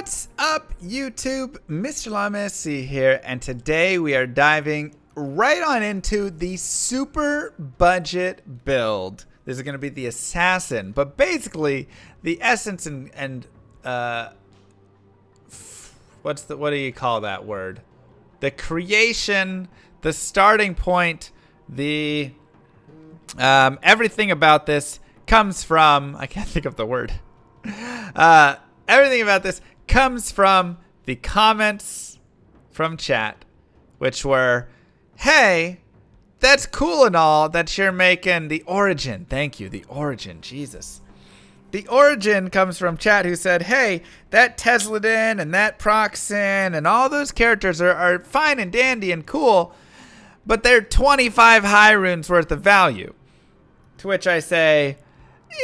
What's up, YouTube? Mr. Lamessi here, and today we are diving right on into the super budget build. This is going to be the assassin, but basically the essence and what do you call that word? The creation, the starting point, the everything about this comes from, I can't think of the word. Everything about this comes from the comments from chat, which were, hey, that's cool and all that you're making the origin. Thank you, the origin, Jesus. The origin comes from chat who said, hey, that Tesladin and that Proxin and all those characters are fine and dandy and cool, but they're 25 high runes worth of value. To which I say,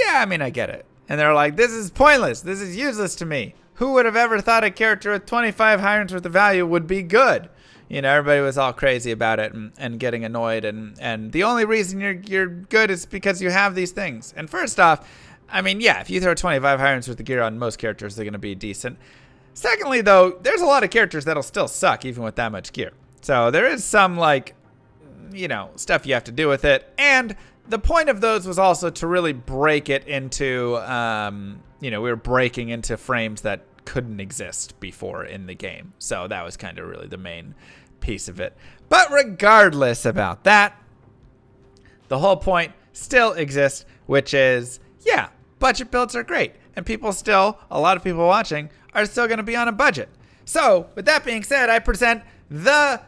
yeah, I mean, I get it. And they're like, this is pointless. This is useless to me. Who would have ever thought a character with 25 high runes worth of value would be good? You know, everybody was all crazy about it and getting annoyed. And the only reason you're good is because you have these things. And first off, I mean, yeah, if you throw 25 high runes worth of gear on most characters, they're going to be decent. Secondly, though, there's a lot of characters that'll still suck even with that much gear. So there is some, like, you know, stuff you have to do with it. And the point of those was also to really break it into, you know, we were breaking into frames that couldn't exist before in the game. So that was kind of really the main piece of it. But regardless about that, the whole point still exists, which is, yeah, budget builds are great. And people still, a lot of people watching, are still going to be on a budget. So with that being said, I present the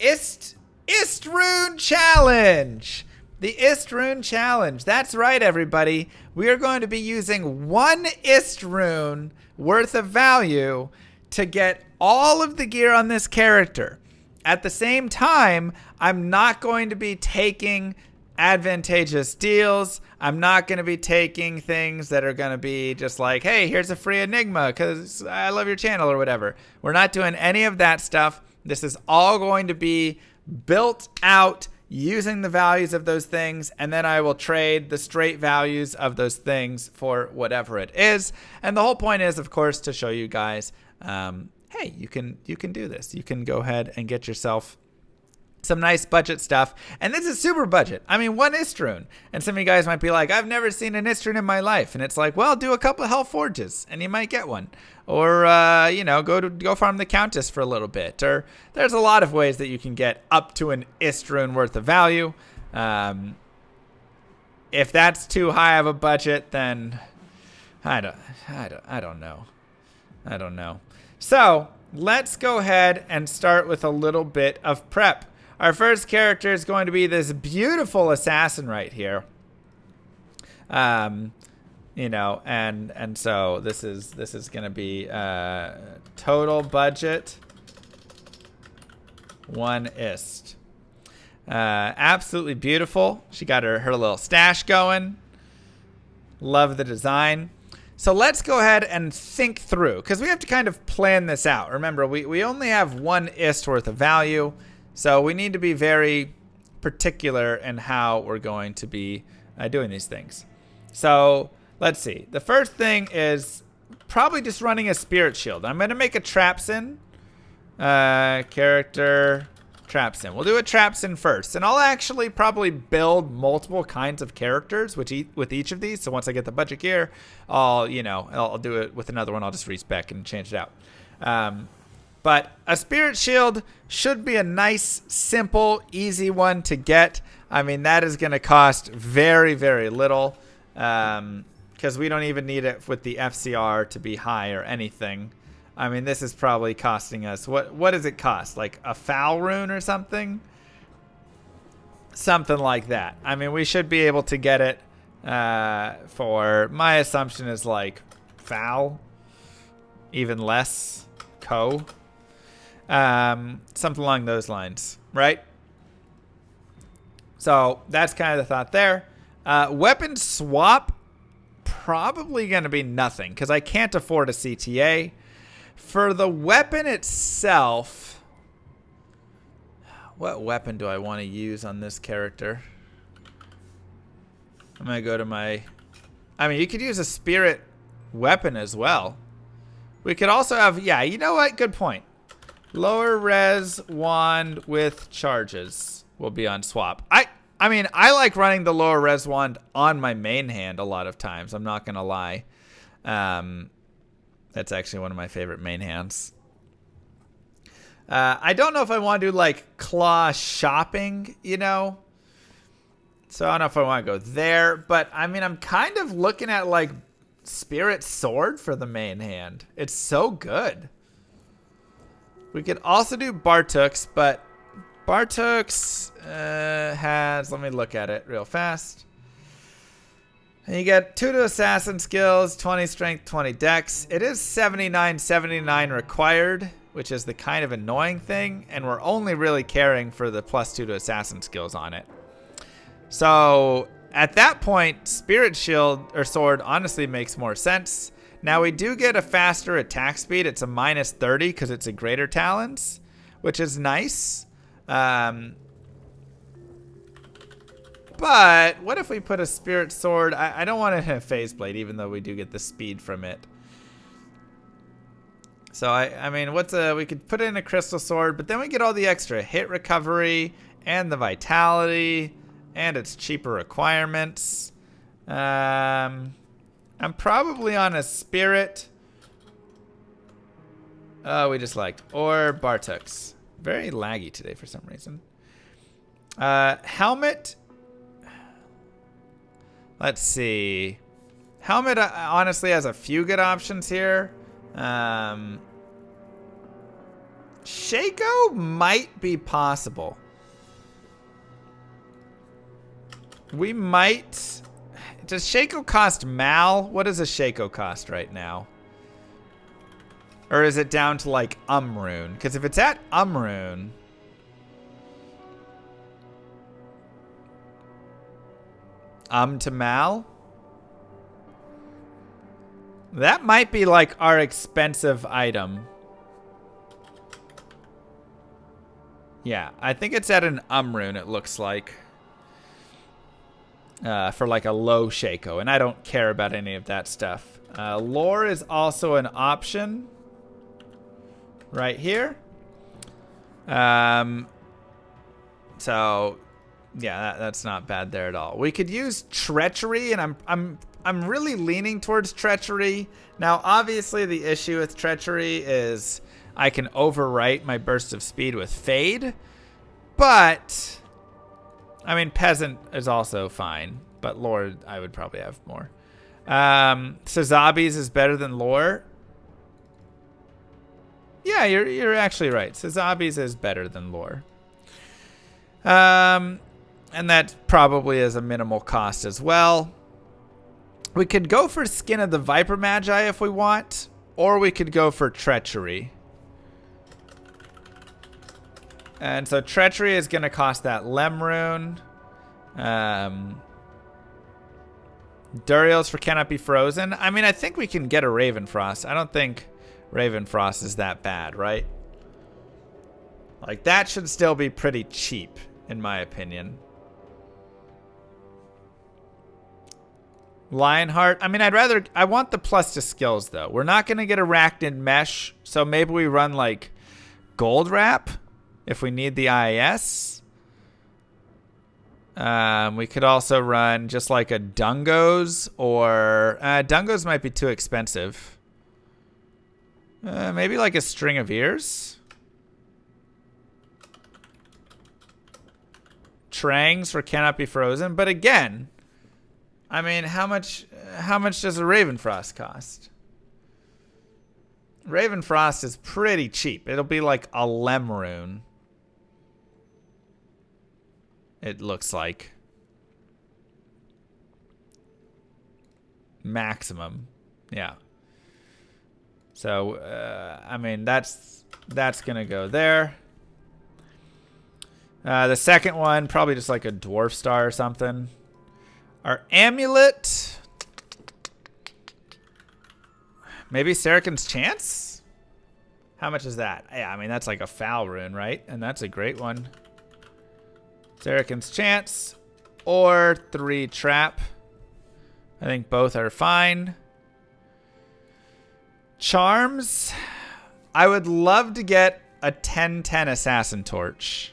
Istrune Challenge. The Istrune Challenge. That's right, everybody. We are going to be using one Istrune worth of value to get all of the gear on this character. At the same time, I'm not going to be taking advantageous deals. I'm not going to be taking things that are going to be just like, hey, here's a free Enigma because I love your channel or whatever. We're not doing any of that stuff. This is all going to be built out using the values of those things, and then I will trade the straight values of those things for whatever it is. And the whole point is, of course, to show you guys, hey, you can do this. You can go ahead and get yourself some nice budget stuff. And this is super budget. I mean, one Istrune. And some of you guys might be like, I've never seen an Istrune in my life. And it's like, well, do a couple of Hell Forges and you might get one. Or, you know, go farm the Countess for a little bit. Or there's a lot of ways that you can get up to an Istrune worth of value. If that's too high of a budget, then I don't know. So let's go ahead and start with a little bit of prep. Our first character is going to be this beautiful assassin right here. You know, and so this is going to be total budget 1 ist. Absolutely beautiful. She got her little stash going. Love the design. So let's go ahead and think through, because we have to kind of plan this out. Remember, we only have 1 ist worth of value. So we need to be very particular in how we're going to be doing these things. So let's see. The first thing is probably just running a spirit shield. I'm going to make a Trapsin. Character Trapsin. We'll do a Trapsin first. And I'll actually probably build multiple kinds of characters with each of these. So once I get the budget gear, I'll do it with another one. I'll just respec and change it out. But a spirit shield should be a nice, simple, easy one to get. I mean, that is going to cost very, very little because we don't even need it with the FCR to be high or anything. I mean, this is probably costing us, what does it cost? Like a foul rune or something? Something like that. I mean, we should be able to get it for, my assumption is like foul, even less, co. Something along those lines, right? So that's kind of the thought there. Weapon swap, probably going to be nothing because I can't afford a CTA. For the weapon itself, what weapon do I want to use on this character? I'm going to go to my... I mean, you could use a spirit weapon as well. We could also have, yeah, you know what? Good point. Lower res wand with charges will be on swap. I mean, I like running the lower res wand on my main hand a lot of times. I'm not going to lie. That's actually one of my favorite main hands. I don't know if I want to do like claw shopping, you know? So I don't know if I want to go there. But I mean, I'm kind of looking at like Spirit Sword for the main hand. It's so good. We could also do Bartuk's, but Bartuk's has, let me look at it real fast. And you get 2 to assassin skills, 20 strength, 20 dex. It is 79 required, which is the kind of annoying thing. And we're only really caring for the +2 to assassin skills on it. So at that point, Spirit Shield or Sword honestly makes more sense. Now we do get a faster attack speed. It's a -30 because it's a Greater Talons, which is nice. But what if we put a Spirit Sword? I don't want to have Phase Blade, even though we do get the speed from it. So I mean, we could put in a Crystal Sword, but then we get all the extra hit recovery and the vitality and its cheaper requirements. I'm probably on a Spirit. Oh, we just liked. Or Bartuk's. Very laggy today for some reason. Helmet. Let's see. Helmet honestly has a few good options here. Shaco might be possible. We might. Does Shaco cost Mal? What does a Shaco cost right now? Or is it down to like Umrune? Because if it's at Umrune, to Mal, that might be like our expensive item. Yeah, I think it's at an Umrune, it looks like. For like a low Shaco, and I don't care about any of that stuff. Lore is also an option right here. So yeah, that's not bad there at all. We could use Treachery, and I'm really leaning towards Treachery. Now, obviously, the issue with Treachery is I can overwrite my burst of speed with Fade, but I mean, Peasant is also fine, but Lore, I would probably have more. Sazabi's is better than Lore. Yeah, you're actually right. Sazabi's is better than Lore. And that probably is a minimal cost as well. We could go for Skin of the Viper Magi if we want, or we could go for Treachery. And so Treachery is going to cost that Lemrune. Duriel's for Cannot Be Frozen. I mean, I think we can get a Ravenfrost. I don't think Ravenfrost is that bad, right? Like, that should still be pretty cheap, in my opinion. Lionheart. I mean, I want the plus to skills, though. We're not going to get Arachnid Mesh, so maybe we run, like, Gold Wrap if we need the IS. We could also run just like a Dungos, or Dungos might be too expensive. Maybe like a String of Ears. Trangs for Cannot Be Frozen, but again, I mean, how much does a Ravenfrost cost? Ravenfrost is pretty cheap. It'll be like a Lemrune. It looks like. Maximum. Yeah. So, I mean, that's going to go there. The second one, probably just like a Dwarf Star or something. Our Amulet. Maybe Saracen's Chance? How much is that? Yeah, I mean, that's like a foul rune, right? And that's a great one. Saracen's Chance or 3 Trap. I think both are fine. Charms. I would love to get a 10-10 assassin torch.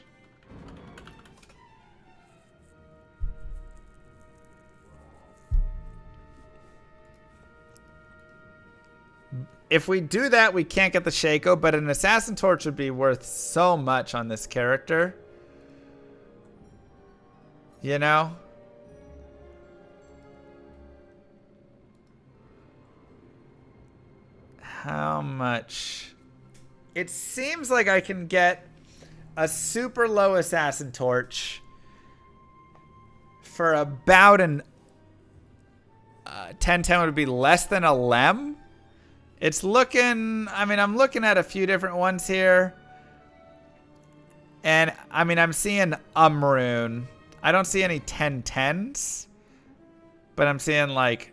If we do that, we can't get the Shaco, but an assassin torch would be worth so much on this character. You know? How much? It seems like I can get a super low assassin torch for about an 10-10 would be less than a lem. It's looking, I mean, I'm looking at a few different ones here. And, I mean, I'm seeing Rune. I don't see any 10-10s. But I'm seeing, like,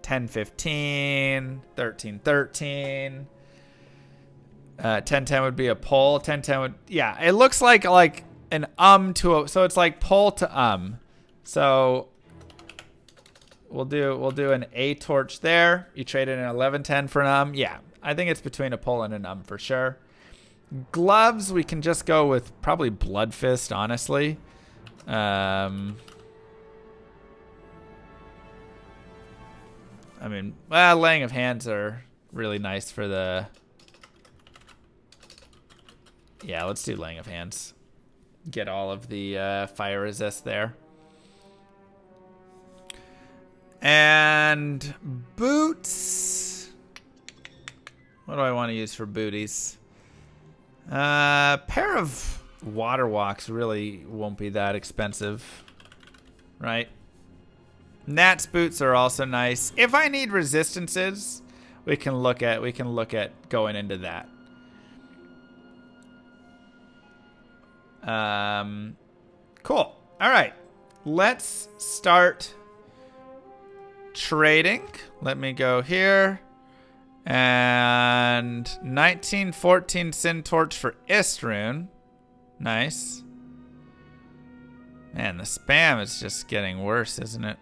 10-15, 13-13. 10-10 would be a pull. 10-10 would, yeah. It looks like an to a, so it's like pull to So... We'll do an A torch there. You traded an 11-10 for an Yeah, I think it's between a pull and an for sure. Gloves, we can just go with probably Blood Fist, honestly. I mean, well, Laying of Hands are really nice for the... Yeah, let's do Laying of Hands. Get all of the fire resist there. And boots. What do I want to use for booties? Pair of water walks really won't be that expensive, right? Nat's boots are also nice. If I need resistances, we can look at going into that. Cool. All right. Let's start trading. Let me go here. And 1914 Sin Torch for Istrune. Nice. Man, the spam is just getting worse, isn't it?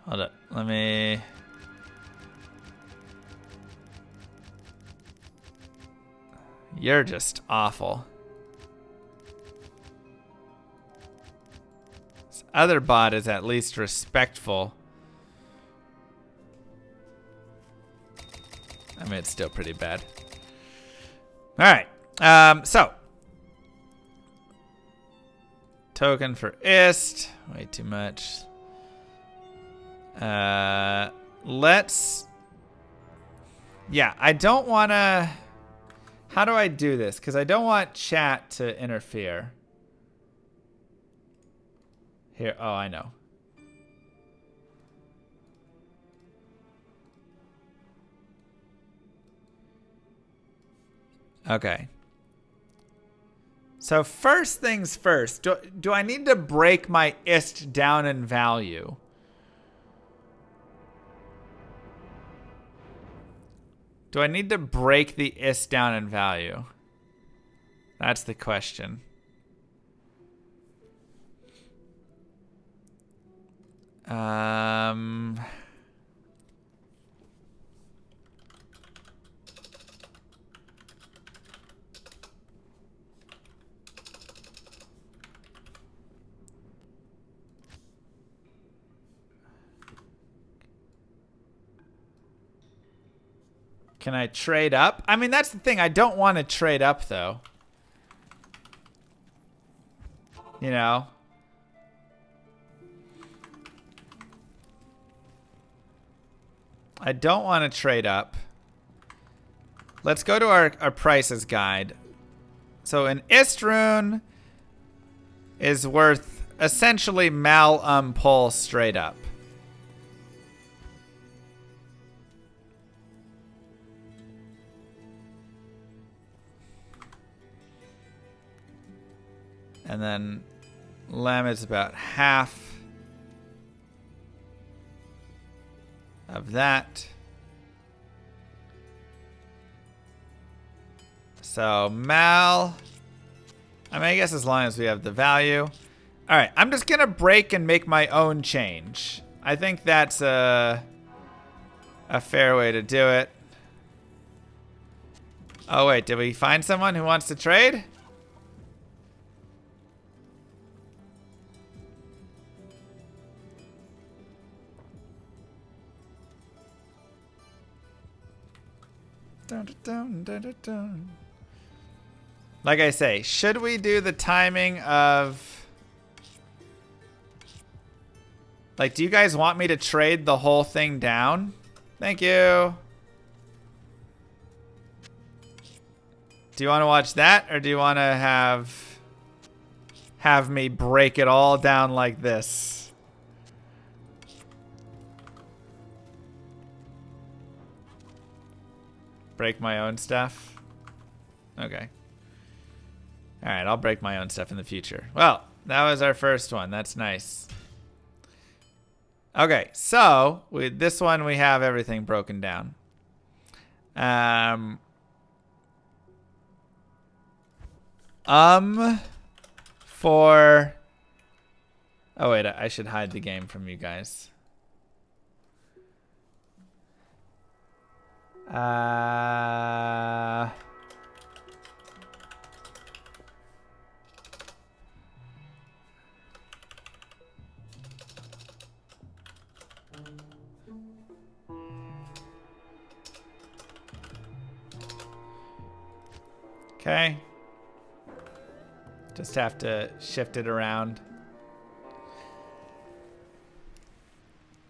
Hold up. Let me... You're just awful. This other bot is at least respectful. I mean, it's still pretty bad. All right. So. Token for Ist. Way too much. Let's... Yeah, I don't want to... How do I do this? Because I don't want chat to interfere. Here. Oh, I know. Okay. So first things first. Do I need to break my Ist down in value? Do I need to break the Ist down in value? That's the question. Can I trade up? I mean, that's the thing. I don't want to trade up, though. You know? I don't want to trade up. Let's go to our prices guide. So an Istrune is worth essentially pull straight up. And then Lem is about half of that. So Mal, I mean, I guess as long as we have the value. All right, I'm just going to break and make my own change. I think that's a fair way to do it. Oh wait, did we find someone who wants to trade? Dun, dun, dun, dun, dun. Like I say, should we do the timing of... Like, do you guys want me to trade the whole thing down? Thank you. Do you want to watch that, or do you want to have me break it all down like this? Break my own stuff? Okay. Alright, I'll break my own stuff in the future. Well, that was our first one. That's nice. Okay, so with this one we have everything broken down. For... Oh wait, I should hide the game from you guys. Okay. Just have to shift it around.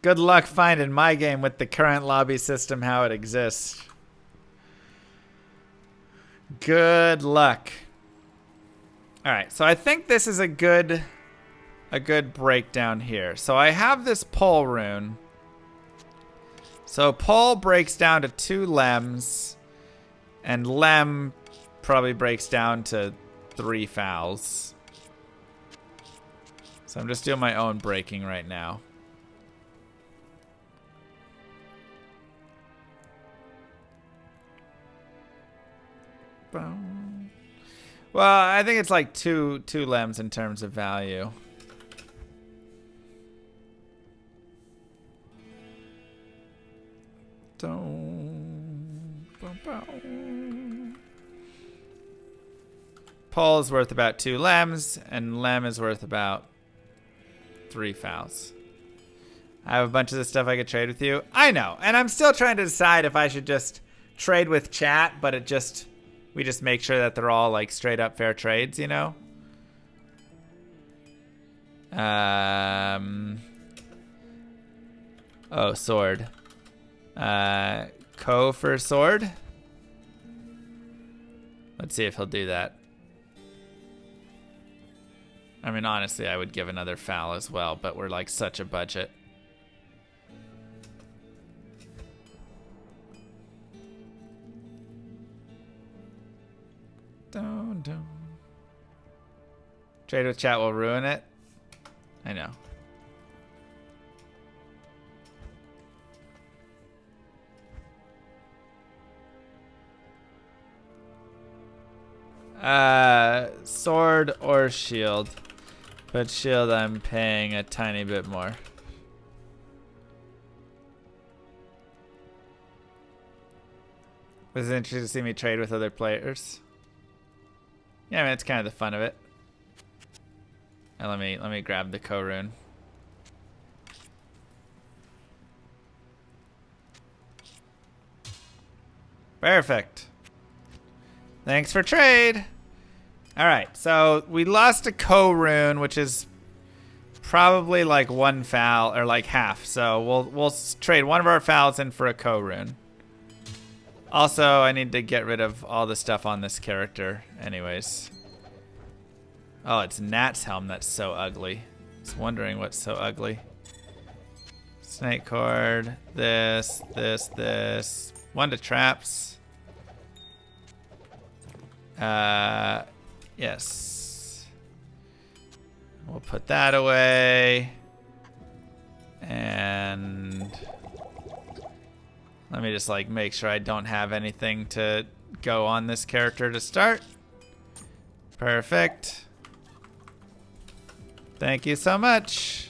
Good luck finding my game with the current lobby system how it exists. Good luck. Alright, so I think this is a good breakdown here. So I have this pole rune. So pole breaks down to 2 lems, and lem probably breaks down to 3 fouls. So I'm just doing my own breaking right now. Well, I think it's like two lems in terms of value. Pole is worth about 2 lems, and lem is worth about 3 fouls. I have a bunch of this stuff I could trade with you. I know, and I'm still trying to decide if I should just trade with chat, but we just make sure that they're all like straight up fair trades, you know? Oh, sword. Co for sword. Let's see if he'll do that. I mean, honestly, I would give another foul as well, but we're like such a budget. Dun. Trade with chat will ruin it. I know. Sword or shield. But shield I'm paying a tiny bit more. Was it interesting to see me trade with other players? Yeah, I mean, it's kind of the fun of it. And let me grab the co-rune. Perfect. Thanks for trade. All right, so we lost a co-rune, which is probably like 1 foul or like half. So we'll trade one of our fouls in for a co-rune. Also, I need to get rid of all the stuff on this character anyways. Oh, it's Nat's helm that's so ugly. I was wondering what's so ugly. Snake cord, this. 1 to traps. Yes. We'll put that away. And let me just like make sure I don't have anything to go on this character to start. Perfect. Thank you so much.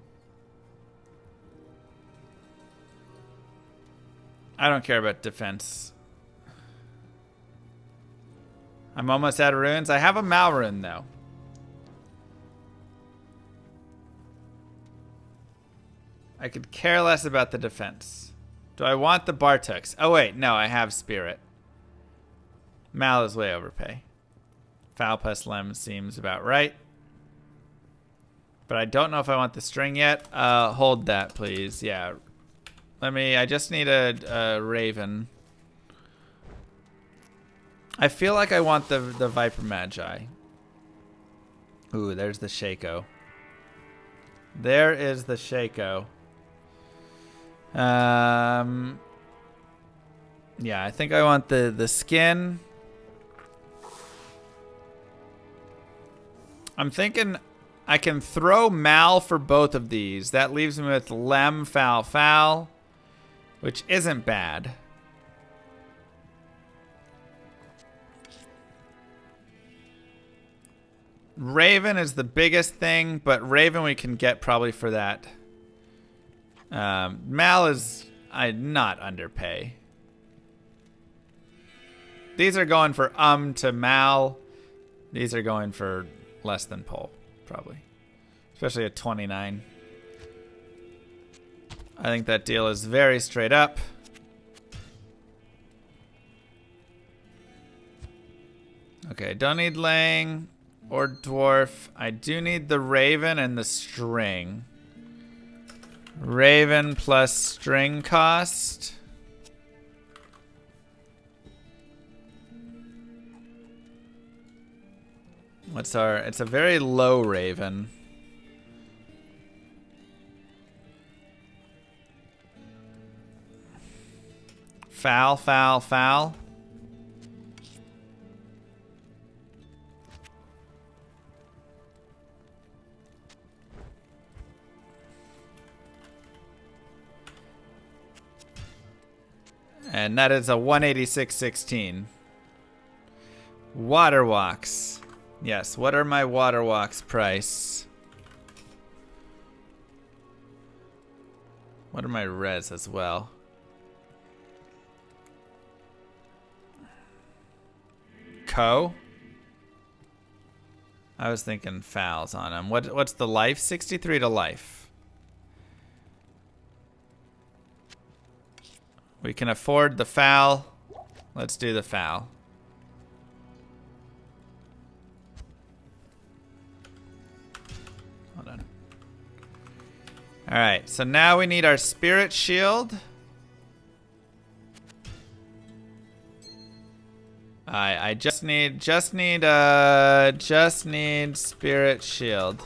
I don't care about defense. I'm almost out of runes. I have a Mal rune, though. I could care less about the defense. Do I want the Bartux? Oh, wait. No, I have Spirit. Mal is way overpay. Foul plus Lem seems about right. But I don't know if I want the string yet. Hold that, please. Yeah. I just need a Raven. I feel like I want the Viper Magi. Ooh, there's the Shaco. There is the Shaco. Yeah, I think I want the skin. I'm thinking I can throw Mal for both of these. That leaves me with Lem, Foul, Foul, which isn't bad. Raven is the biggest thing, but Raven we can get probably for that. Mal is not underpay. These are going for to Mal. These are going for less than Pole, probably. Especially at 29. I think that deal is very straight up. Okay, don't need Lang or Dwarf. I do need the Raven and the string. Raven plus string cost. What's our... It's a very low Raven. Foul, foul, foul. And that is a 186.16. Water walks. Yes, what are my water walks price? What are my res as well? Co? I was thinking fouls on him. What's the life? 63 to life. We can afford the foul. Let's do the foul. Hold on. All right, so now we need our spirit shield. I just need spirit shield.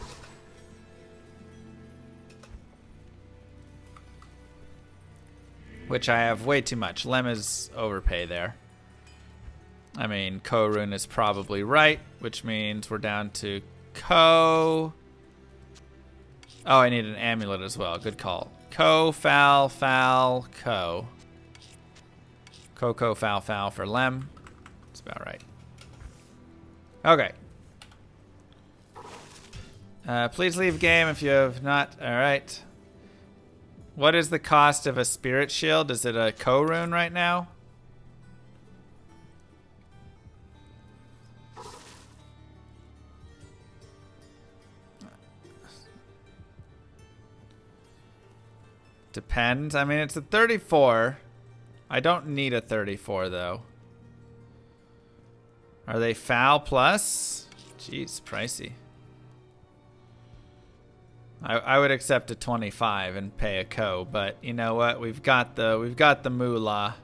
Which I have way too much. Lem is overpay there. I mean, Ko-Rune is probably right, which means we're down to Ko. Oh, I need an amulet as well. Good call. Ko, foul, foul, Ko. Ko, foul, foul for Lem. That's about right. Okay. Please leave game if you have not. All right. What is the cost of a spirit shield? Is it a Ko-Rune right now? Depends. I mean, it's a 34. I don't need a 34 though. Are they foul plus? Jeez, pricey. I would accept a 25 and pay a Ko, but you know what? We've got the moolah.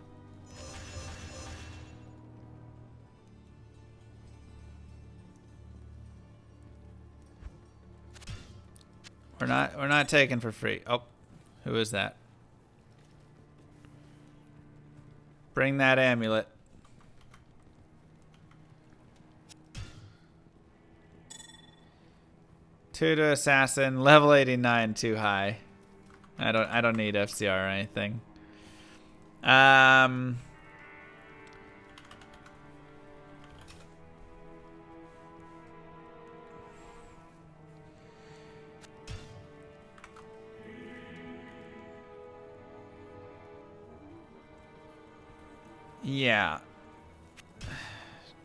We're not taking for free. Oh, who is that? Bring that amulet. Two to assassin, level 89, too high. I don't need FCR or anything. Yeah.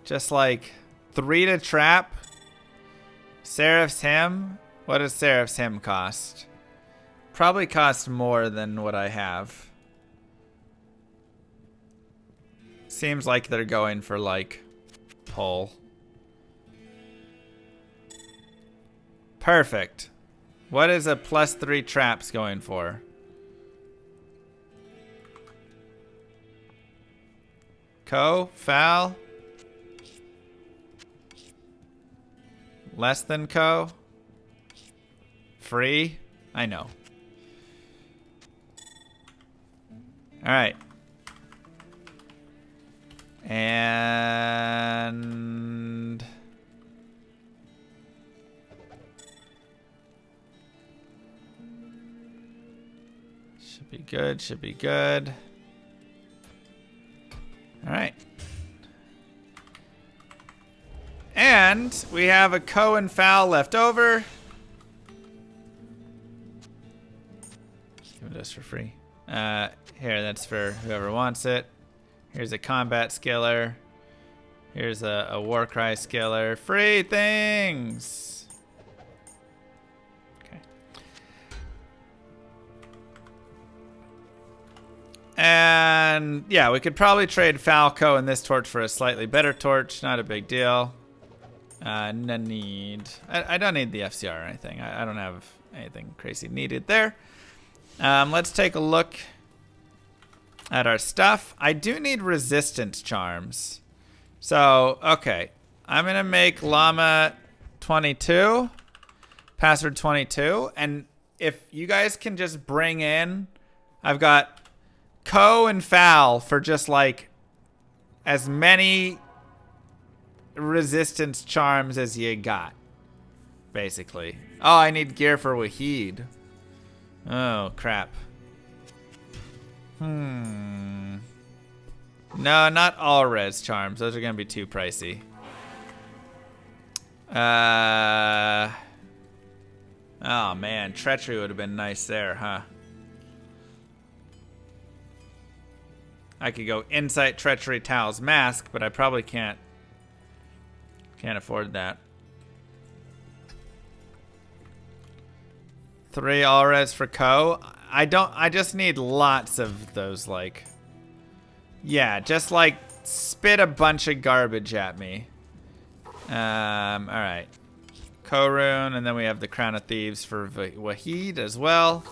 Just like 3 to trap. Seraph's Hymn. What does Seraph's Hymn cost? Probably cost more than what I have. Seems like they're going for like pull. Perfect. What is a +3 traps going for? Co? Foul? Less than co? Free? I know. Alright. And... should be good, should be good. Alright. And we have a co and foul left over. Give it us for free. Here, that's for whoever wants it. Here's a combat skiller. Here's a Warcry skiller. Free things! Okay. And yeah, we could probably trade Falco and this torch for a slightly better torch. Not a big deal. No need. I don't need the FCR or anything. I don't have anything crazy needed there. Let's take a look at our stuff. I do need resistance charms. So, okay. I'm going to make llama 22, password 22. And if you guys can just bring in, I've got co and foul for just like as many resistance charms as you got, basically. Oh, I need gear for Wahid. Oh, crap. No, not all res charms. Those are going to be too pricey. Oh, man. Treachery would have been nice there, huh? I could go Insight, Treachery, Tao's Mask, but I probably can't afford that. 3 all res for co. I just need lots of those, like, yeah, just like spit a bunch of garbage at me. Alright. Co-rune, and then we have the Crown of Thieves for Wahid as well.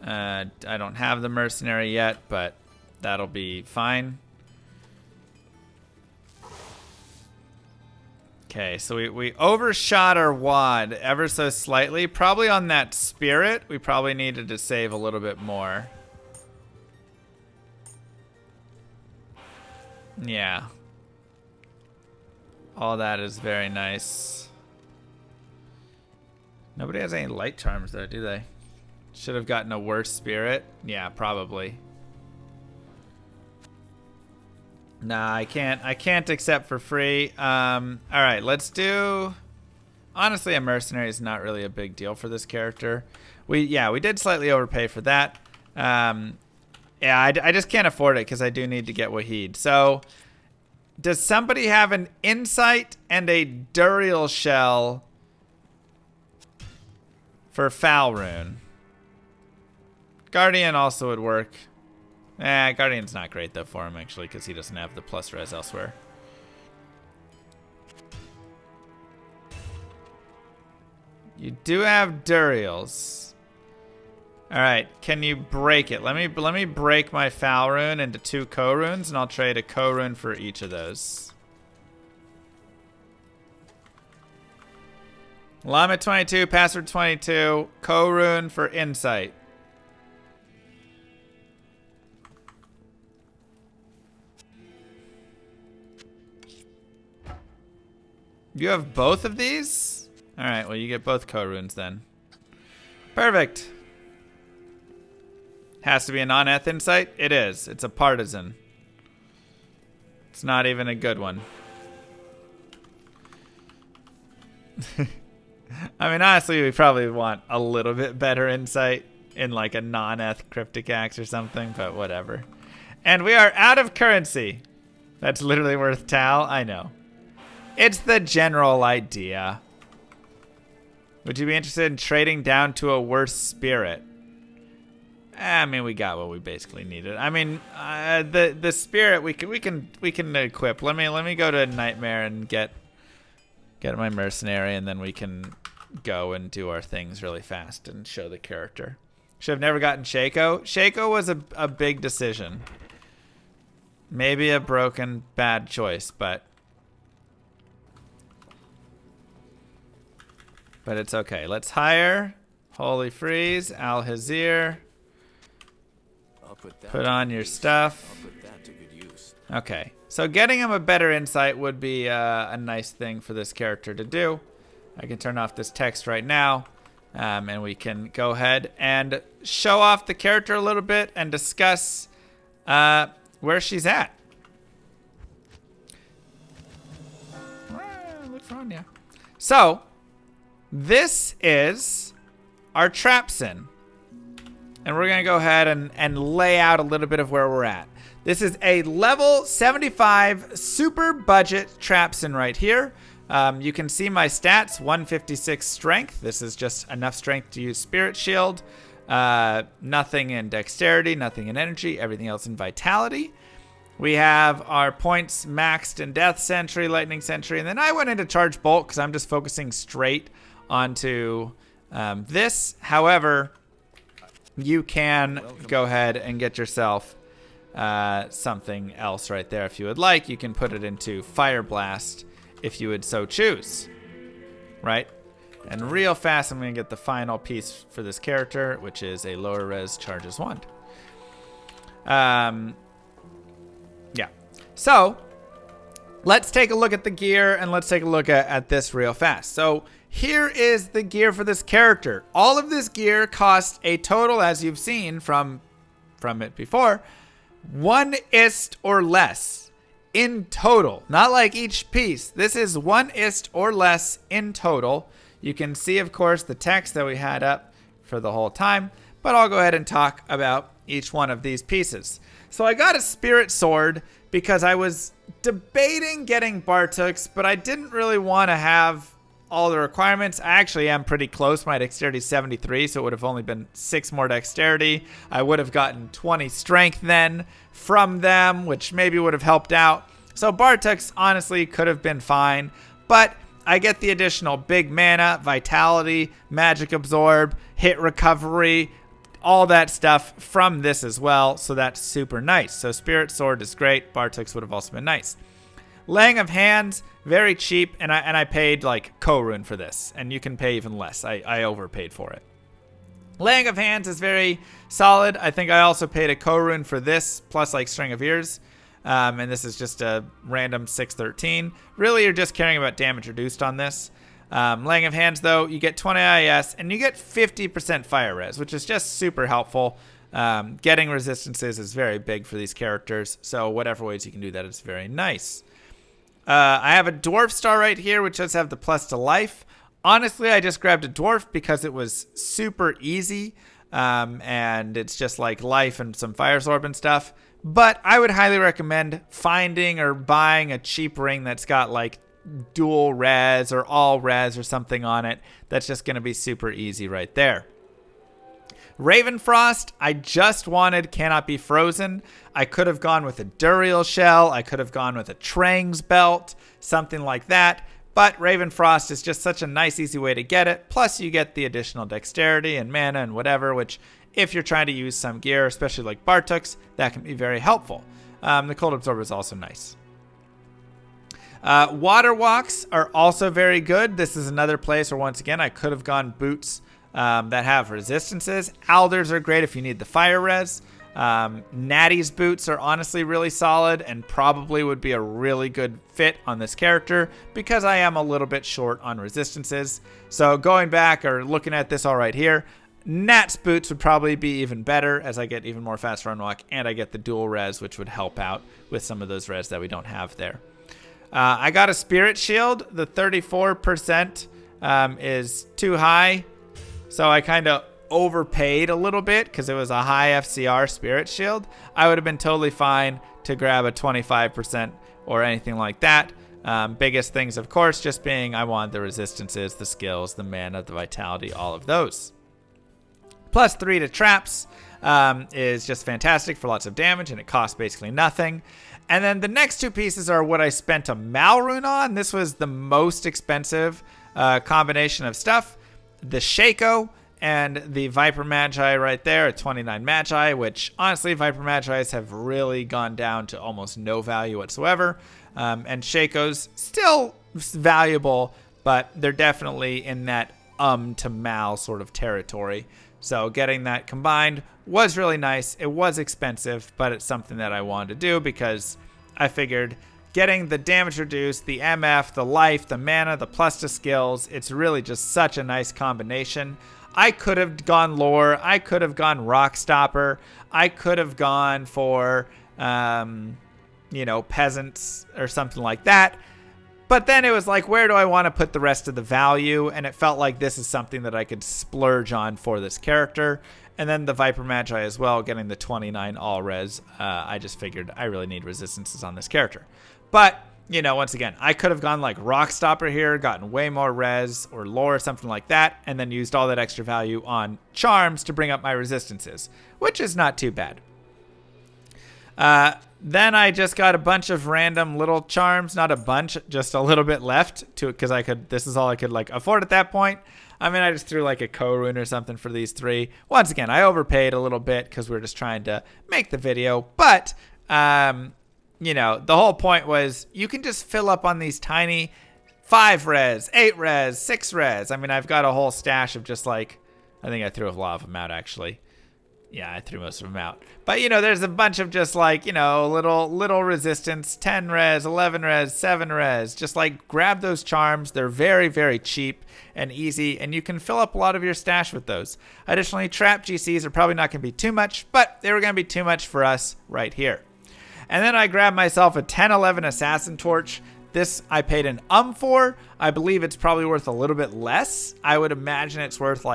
I don't have the mercenary yet, but that'll be fine. Okay, so we overshot our wad ever so slightly. Probably on that spirit, we probably needed to save a little bit more. Yeah. All that is very nice. Nobody has any light charms though, do they? Should have gotten a worse spirit. Yeah, probably. Nah, I can't accept for free. Alright, let's do... honestly, a mercenary is not really a big deal for this character. We did slightly overpay for that. Yeah, I just can't afford it because I do need to get Wahid. So, does somebody have an Insight and a Duriel Shell for Foul Rune? Guardian also would work. Guardian's not great though for him actually because he doesn't have the plus res elsewhere. You do have Duriels. Alright, can you break it? Let me break my Foul Rune into 2 co-runes and I'll trade a co-rune for each of those. Llama 22, password 22, co-rune for Insight. You have both of these? Alright, well you get both co-runes then. Perfect. Has to be a non-eth Insight? It is. It's a partisan. It's not even a good one. I mean, honestly, we probably want a little bit better Insight in like a non-eth Cryptic Axe or something, but whatever. And we are out of currency. That's literally worth Tal. I know. It's the general idea. Would you be interested in trading down to a worse spirit? I mean, we got what we basically needed. I mean, the spirit we can equip. Let me go to Nightmare and get my mercenary, and then we can go and do our things really fast and show the character. Should have never gotten Shaco. Shaco was a big decision. Maybe a broken bad choice, but it's okay. Let's hire Holy Freeze, Al-Hazir. Put on your stuff. Okay, so getting him a better insight would be a nice thing for this character to do. I can turn off this text right now, and we can go ahead and show off the character a little bit and discuss where she's at. Look for Anya. So, this is our Trapsin. And we're going to go ahead and lay out a little bit of where we're at. This is a level 75 super budget Trapsin right here. You can see my stats, 156 strength. This is just enough strength to use Spirit Shield. Nothing in dexterity, nothing in energy, everything else in vitality. We have our points maxed in Death Sentry, Lightning Sentry, and then I went into Charge Bolt because I'm just focusing straight onto this. However, you can go ahead and get yourself something else right there if you would like. You can put it into Fire Blast if you would so choose. Right? And real fast, I'm going to get the final piece for this character, which is a lower res charges wand. Yeah. So, let's take a look at the gear, and let's take a look at this real fast. So, here is the gear for this character. All of this gear costs a total, as you've seen from it before, 1 ist or less in total. Not like each piece. This is 1 ist or less in total. You can see, of course, the text that we had up for the whole time, but I'll go ahead and talk about each one of these pieces. So I got a Spirit Sword because I was debating getting Bartuk's, but I didn't really want to have all the requirements. I actually am pretty close. My dexterity is 73, so it would have only been 6 more dexterity. I would have gotten 20 strength then from them, which maybe would have helped out. So Bartuk's honestly could have been fine, but I get the additional big mana, vitality, magic absorb, hit recovery, all that stuff from this as well, so that's super nice. So Spirit Sword is great. Bartuk's would have also been nice. Laying of Hands, very cheap, and I paid like Korun for this, and you can pay even less. I overpaid for it. Laying of Hands is very solid. I think I also paid a Korun for this, plus like String of Ears, and this is just a random 613. Really, you're just caring about damage reduced on this. Laying of Hands, though, you get 20 IS, and you get 50% fire res, which is just super helpful. Getting resistances is very big for these characters, so whatever ways you can do that is very nice. I have a Dwarf Star right here, which does have the plus to life. Honestly, I just grabbed a Dwarf because it was super easy, and it's just like life and some Fire Absorb and stuff. But I would highly recommend finding or buying a cheap ring that's got like dual res or all res or something on it. That's just going to be super easy right there. Ravenfrost, I just wanted Cannot Be Frozen. I could have gone with a Duriel Shell. I could have gone with a Trang's Belt, something like that. But Ravenfrost is just such a nice, easy way to get it. Plus, you get the additional dexterity and mana and whatever, which if you're trying to use some gear, especially like Bartuk's, that can be very helpful. The Cold Absorber is also nice. Water Walks are also very good. This is another place where, once again, I could have gone boots that have resistances. Alders are great if you need the fire res. Natty's boots are honestly really solid and probably would be a really good fit on this character because I am a little bit short on resistances. So going back or looking at this all right here, Nat's boots would probably be even better as I get even more fast run walk and I get the dual res, which would help out with some of those res that we don't have there. I got a Spirit Shield. The 34% is too high. So I kind of overpaid a little bit because it was a high FCR spirit shield, I would have been totally fine to grab a 25% or anything like that. Biggest things, of course, just being I wanted the resistances, the skills, the mana, the vitality, all of those. +3 to traps is just fantastic for lots of damage, and it costs basically nothing. And then the next two pieces are what I spent a Mal rune on. This was the most expensive combination of stuff. The Shaco and the Viper Magi right there at 29 Magi, which honestly, Viper Magi's have really gone down to almost no value whatsoever. And Shaco's still valuable, but they're definitely in that to Mal sort of territory. So getting that combined was really nice. It was expensive, but it's something that I wanted to do because I figured getting the damage reduced, the MF, the life, the mana, the plus to skills, it's really just such a nice combination. I could have gone lore. I could have gone rock stopper. I could have gone for, peasants or something like that. But then it was like, where do I want to put the rest of the value? And it felt like this is something that I could splurge on for this character. And then the Viper Magi as well, getting the 29 all res. I just figured I really need resistances on this character. But, once again, I could have gone like rock stopper here, gotten way more res or lore or something like that, and then used all that extra value on charms to bring up my resistances, which is not too bad. Then I just got a bunch of random little charms, not a bunch, just a little bit left because this is all I could afford at that point. I mean, I just threw like a co-rune or something for these three. Once again, I overpaid a little bit because we were just trying to make the video, but, the whole point was you can just fill up on these tiny 5 res, 8 res, 6 res. I mean, I've got a whole stash of just I think I threw a lot of them out actually. Yeah, I threw most of them out. But, there's a bunch of just little resistance, 10 res, 11 res, 7 res. Just grab those charms. They're very, very cheap and easy, and you can fill up a lot of your stash with those. Additionally, trap GCs are probably not going to be too much, but they were going to be too much for us right here. And then I grabbed myself a 1011 Assassin Torch. This I paid an for. I believe it's probably worth a little bit less. I would imagine it's worth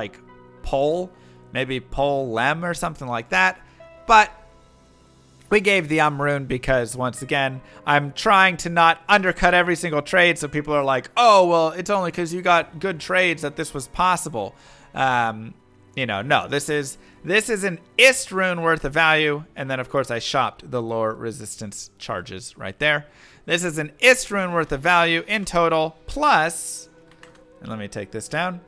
Pole. Maybe Pole Lem or something like that. But we gave the rune because, once again, I'm trying to not undercut every single trade. So people are like, oh, well, it's only because you got good trades that this was possible. No, this is an ist rune worth of value. And then, of course, I shopped the lore resistance charges right there. This is an ist rune worth of value in total. Plus, and let me take this down,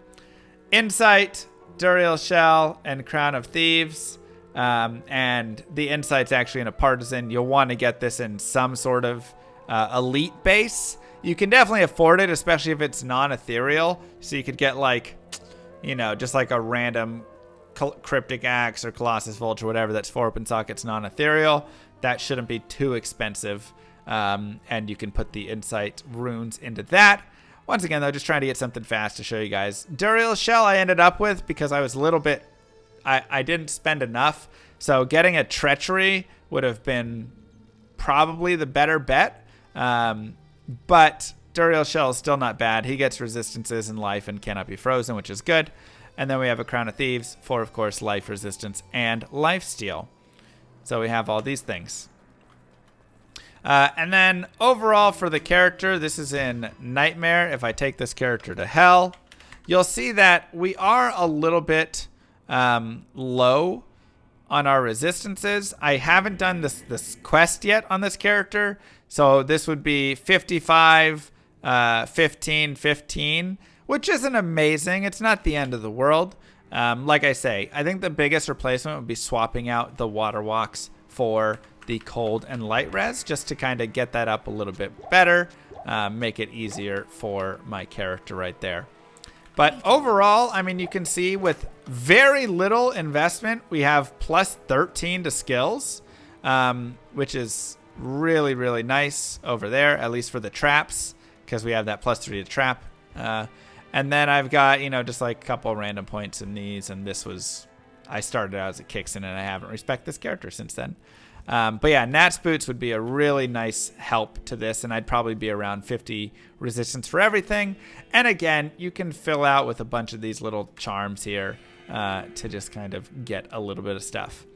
Insight, Duriel Shell, and Crown of Thieves. And the Insight's actually in a Partisan. You'll want to get this in some sort of elite base. You can definitely afford it, especially if it's non-ethereal. So you could get just a random Cryptic Axe or Colossus Vulture, whatever, that's 4 open sockets non-ethereal. That shouldn't be too expensive. And you can put the Insight runes into that. Once again, though, just trying to get something fast to show you guys. Duriel Shell I ended up with because I was a little bit... I didn't spend enough. So getting a Treachery would have been probably the better bet. But Duriel Shell is still not bad. He gets resistances in life and cannot be frozen, which is good. And then we have a Crown of Thieves for, of course, life resistance and lifesteal. So we have all these things. And then overall for the character, this is in Nightmare. If I take this character to Hell, you'll see that we are a little bit low on our resistances. I haven't done this quest yet on this character. So this would be 55, 15, 15, which isn't amazing. It's not the end of the world. Like I say, I think the biggest replacement would be swapping out the Water Walks for the cold and light res, just to kind of get that up a little bit better, make it easier for my character right there. But overall, I mean, you can see with very little investment, we have +13 to skills, which is really, really nice over there, at least for the traps, because we have that +3 to trap. And then I've got, just a couple random points in these, and this was, I started out as a Kixen, and I haven't respected this character since then. But yeah, Nat's Boots would be a really nice help to this, and I'd probably be around 50 resistance for everything. And again, you can fill out with a bunch of these little charms here. to just kind of get a little bit of stuff.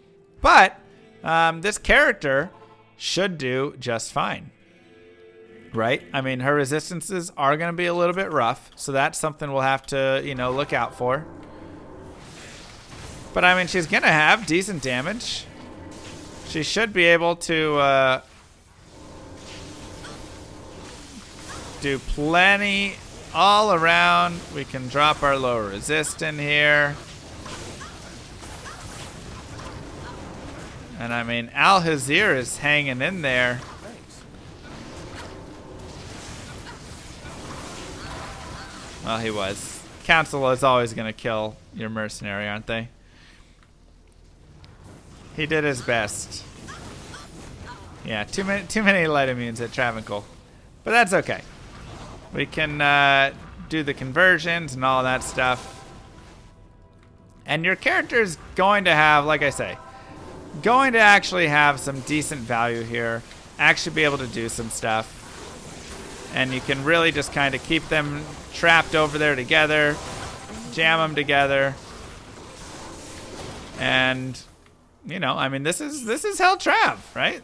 But this character should do just fine. Right? I mean, her resistances are going to be a little bit rough, so that's something we'll have to, you know, look out for. But I mean, she's going to have decent damage. She should be able to do plenty all around. We can drop our low resist in here. And I mean, Al-Hazir is hanging in there. Well, he was. Council is always going to kill your mercenary, aren't they? He did his best. Yeah, too many light immunes at Travancore. But that's okay. We can do the conversions and all that stuff. And your character is going to have, like I say, going to actually have some decent value here. Actually be able to do some stuff. And you can really just kind of keep them trapped over there together. Jam them together. And, you know, I mean, this is Hell Trav, right?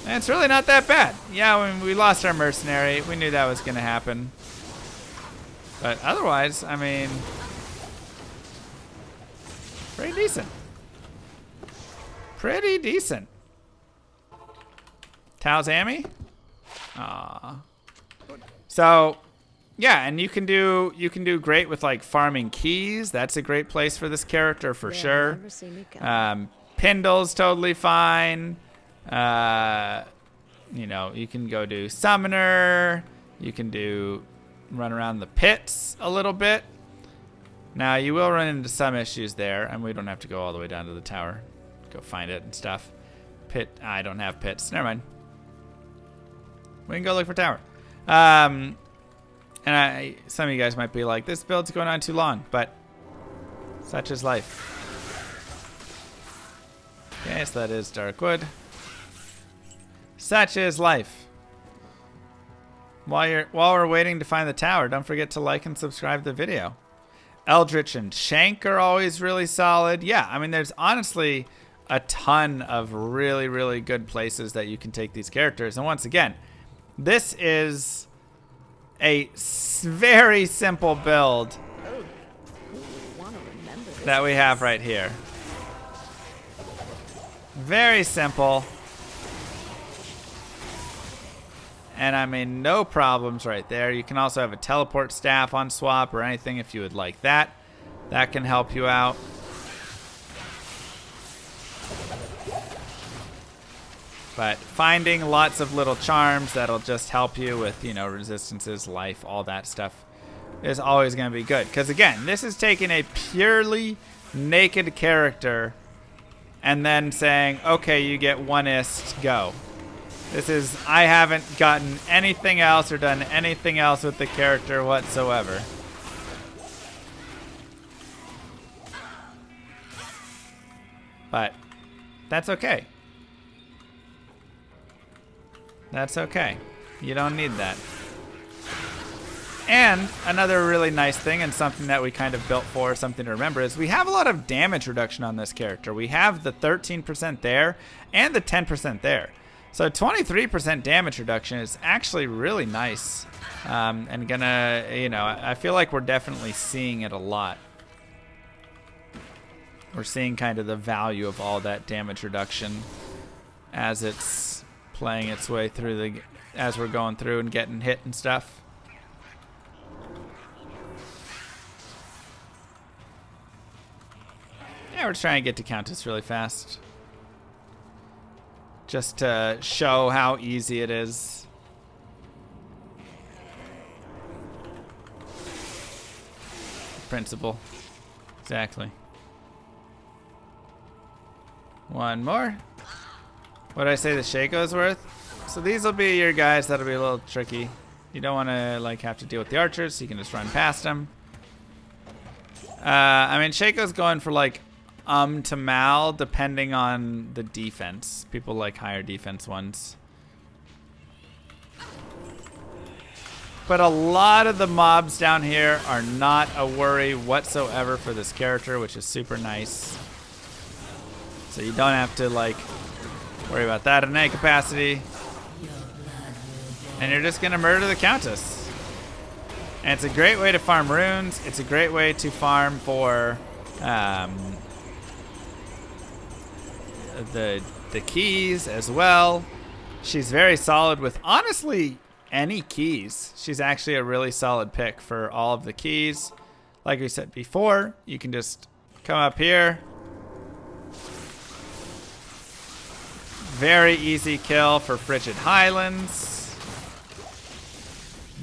And it's really not that bad. Yeah, when we lost our mercenary, we knew that was going to happen. But otherwise, I mean, pretty decent. Pretty decent. Talzami? Aww. So, yeah, and you can do great with like farming keys. That's a great place for this character for sure. Pindle's totally fine. You know, you can go do summoner. You can do run around the pits a little bit. Now you will run into some issues there, and we don't have to go all the way down to the tower. Go find it and stuff. Pit. I don't have pits. Never mind. We can go look for tower. And some of you guys might be like, this build's going on too long, but such is life. Okay, so that is Darkwood. Such is life. While we're waiting to find the tower, don't forget to like and subscribe to the video. Eldritch and Shank are always really solid. Yeah, I mean, there's honestly a ton of really, really good places that you can take these characters. And once again, this is a very simple build that we have right here. Very simple. And I mean, no problems right there. You can also have a teleport staff on swap or anything if you would like that. That can help you out. But finding lots of little charms that'll just help you with, you know, resistances, life, all that stuff is always going to be good. Because again, this is taking a purely naked character and then saying, okay, you get one ist, go. This is, I haven't gotten anything else or done anything else with the character whatsoever. But that's okay. That's okay. You don't need that. And another really nice thing, and something that we kind of built for, something to remember, is we have a lot of damage reduction on this character. We have the 13% there and the 10% there. So 23% damage reduction is actually really nice. And gonna, you know, I feel like we're definitely seeing it a lot. We're seeing kind of the value of all that damage reduction as it's playing its way through as we're going through and getting hit and stuff. Yeah, we're just trying to get to Countess really fast. Just to show how easy it is. Principle. Exactly. One more. What did I say the Shaco's worth? So these will be your guys that'll be a little tricky. You don't want to like have to deal with the archers, so you can just run past them. I mean, Shaco's going for like to Mal, depending on the defense. People like higher defense ones. But a lot of the mobs down here are not a worry whatsoever for this character, which is super nice. So you don't have to like worry about that in any capacity. And you're just gonna murder the Countess. And it's a great way to farm runes. It's a great way to farm for the keys as well. She's very solid with honestly any keys. She's actually a really solid pick for all of the keys. Like we said before, you can just come up here. Very easy kill for Frigid Highlands.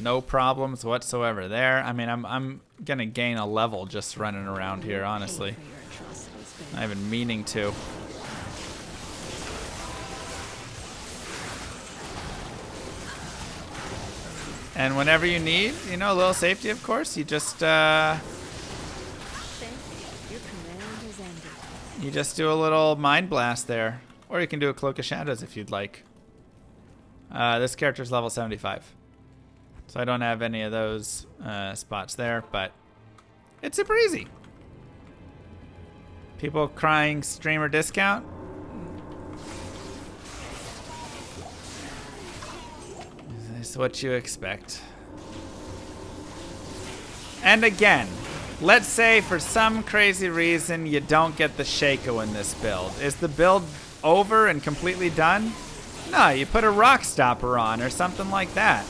No problems whatsoever there. I mean, I'm gonna gain a level just running around here, honestly. Not even meaning to. And whenever you need, you know, a little safety, of course, you just do a little Mind Blast there. Or you can do a Cloak of Shadows if you'd like. This character's level 75. So I don't have any of those spots there, but it's super easy. People crying streamer discount. Is what you expect. And again, let's say for some crazy reason you don't get the Shaco in this build. Is the build over and completely done? No, you put a Rock Stopper on or something like that.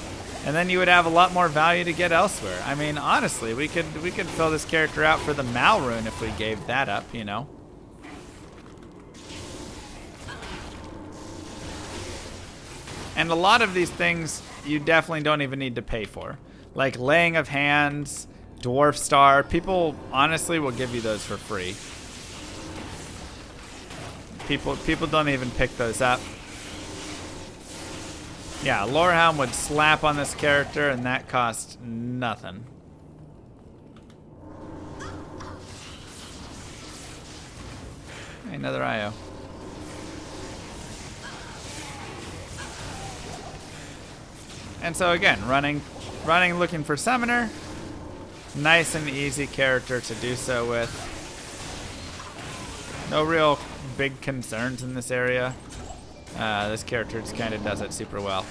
And then you would have a lot more value to get elsewhere. I mean, honestly, we could fill this character out for the Mal rune if we gave that up, you know. And a lot of these things you definitely don't even need to pay for. Like Laying of Hands, Dwarf Star. People honestly will give you those for free. People don't even pick those up. Yeah, Lorehound would slap on this character and that costs nothing. Another IO. And so again, running looking for Summoner. Nice and easy character to do so with. No real big concerns in this area. This character just kind of does it super well.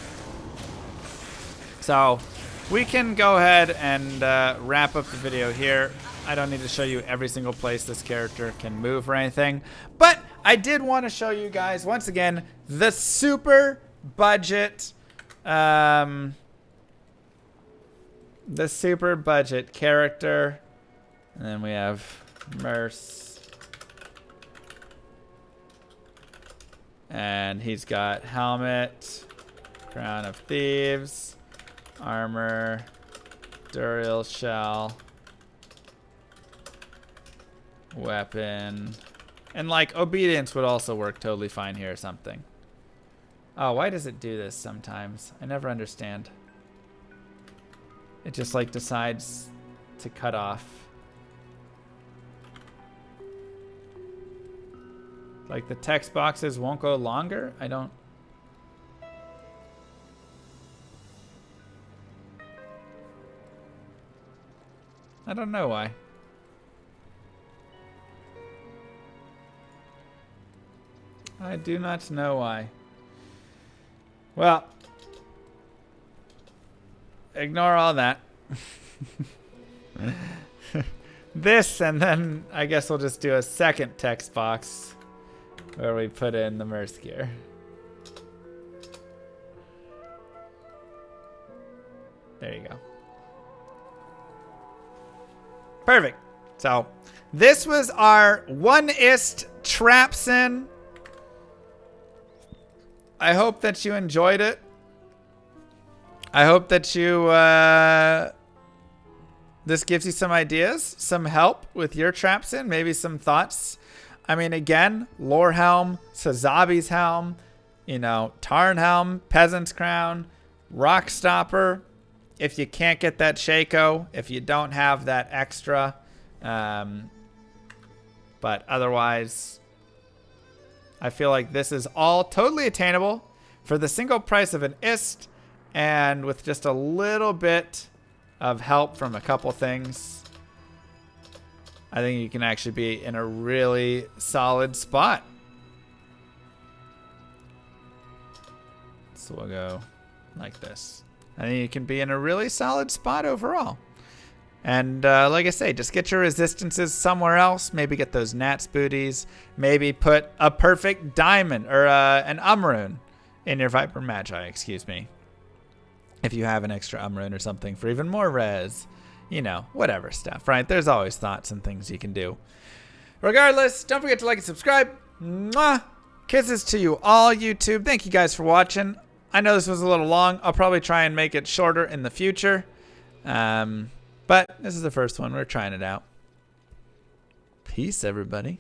So we can go ahead and wrap up the video here. I don't need to show you every single place this character can move or anything. But I did want to show you guys, once again, the super budget character. And then we have Merce. And he's got helmet, Crown of Thieves, armor, Duriel Shell, weapon, and like obedience would also work totally fine here or something. Oh, why does it do this sometimes? I never understand. It just like decides to cut off. Like the text boxes won't go longer? I don't know why. I do not know why. Well, ignore all that. This, and then I guess we'll just do a second text box where we put in the Merce gear. There you go. Perfect. So this was our one-ist Trapsin. I hope that you enjoyed it. I hope that you this gives you some ideas, some help with your Trapsin, maybe some thoughts. I mean, again, Lore Helm, Sazabi's Helm, you know, Tarn Helm, Peasant's Crown, Rock Stopper. If you can't get that Shaco, if you don't have that extra, but otherwise, I feel like this is all totally attainable for the single price of an ist. And with just a little bit of help from a couple things, I think you can actually be in a really solid spot. So we'll go like this. I think you can be in a really solid spot overall. And like I say, just get your resistances somewhere else. Maybe get those Nats booties. Maybe put a perfect diamond or an Umrune in your Viper Magi, excuse me. If you have an extra Umrune or something for even more res. You know, whatever stuff, right? There's always thoughts and things you can do. Regardless, don't forget to like and subscribe. Mwah! Kisses to you all, YouTube. Thank you guys for watching. I know this was a little long. I'll probably try and make it shorter in the future. But this is the first one. We're trying it out. Peace, everybody.